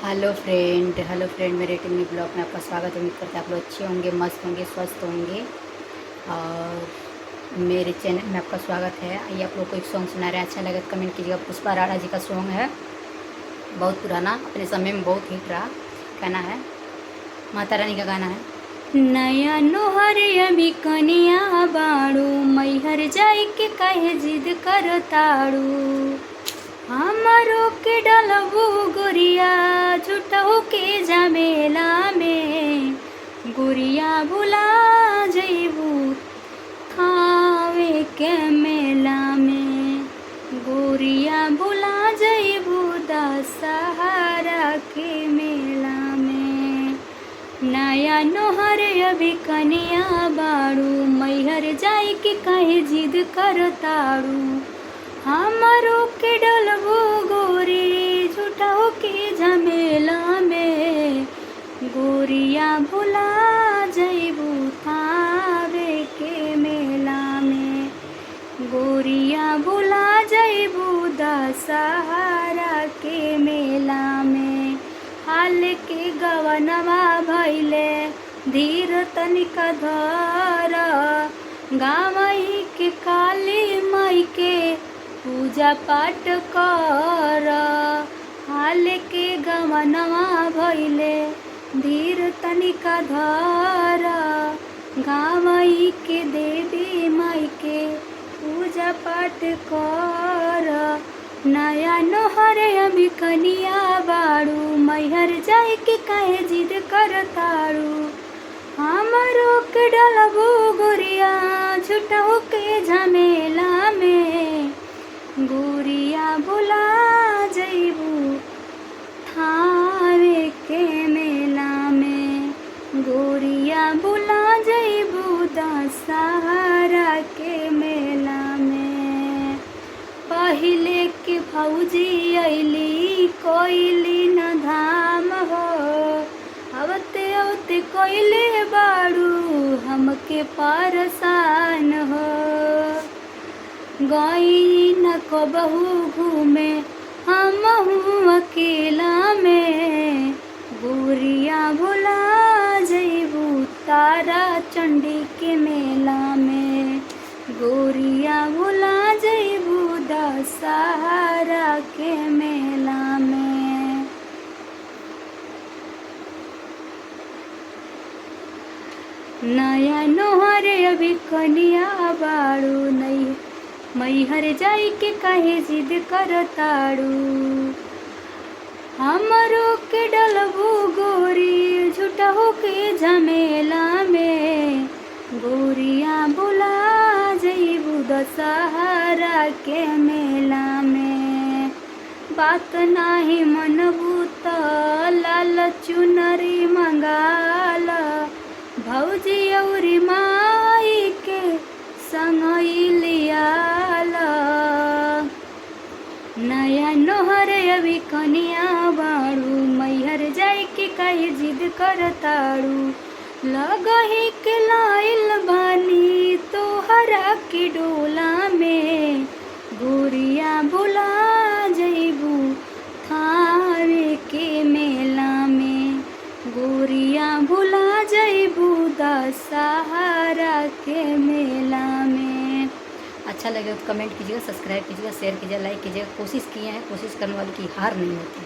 Hello friend, मेरे टीमी blog में आपका स्वागत है। उम्मीद करते हैं आप लोग अच्छे होंगे, मस्त होंगे, स्वस्थ होंगे। और मेरे चैनल में आपका स्वागत है। आइए आप लोग को एक सॉन्ग सुना रहे हैं, अच्छा लगे तो कमेंट कीजिएगा। पुष्पा राणा जी का सॉन्ग है, बहुत पुराना, अपने समय में बहुत हिट रहा। गाना है, माता रानी का गाना है। नया नोहर अभी कनिया बाड़ू, मैहर जाए के कहे जिद कर ताड़ू। हमारो के डलबू गुरिया झूठो के झमेला में, गुरिया भुला जइबू थावे के मेला में, गुरिया भुला जइबू दशहरा के मेला में। नया नोहर अभी कनिया बाड़ू, मैहर जाए के कहे जिद कर ताड़ू। हमारो के डलबू गोरी झूठा के झमेला में, गोरिया भुला जइबू थावे के मेला में, गोरिया भुला जइबू दशहरा के मेला में। हाल के गवनवा भइले धीर तनिका धर, गावही के काली माई के पूजा पाठ कर। हाल के गवनवा भइले धीर तनिका धर, गावही के देवी माई के पूजा पाठ कर। नया नोहर अभी कनिया बाड़ू, मैहर जाए के कहे जिद कर ताड़ू। हमारो के डलबू गुरिया झूठो के झमेला में, गुरिया भुला जइबू थावे के मेला में, गुरिया भुला जइबू दशहरा के मेला में। पहिले के भौजी अइली कोइली न धाम हो, अवते अवते कोइले बाड़ू हमके परेशान हो। गई न को बहू घूमे हमहू अकेला में, गुरिया भुला जइबू तारा चंडी के मेला में, गुरिया भुला जइबू दशहरा के मेला में। नया नोहर अभी कनिया बाड़ू, नहीं मैहर जाए के कहे जिद कर ताड़ू। हमारो के डलबू गोरी झूठो के झमेला में, गोरिया भुला जइबू दशहरा के मेला में। बात नाही मनबू त लाल चुनरी मंगाल, भौजी औरी माई के संगई लियाल। नया नोहर अभी कनिया बाड़ू, मैहर जाए के कहे जिद कर ताड़ू। लगही के लाइल बानी तोहरा के डोला में, गुरिया भुला जइबू थावे के मेला में, गुरिया भुला जइबू दशहरा के मेला में। अच्छा लगे तो कमेंट कीजिएगा, सब्सक्राइब कीजिएगा, शेयर कीजिएगा, लाइक कीजिएगा। कोशिश किए हैं, कोशिश करने वाले की हार नहीं होती।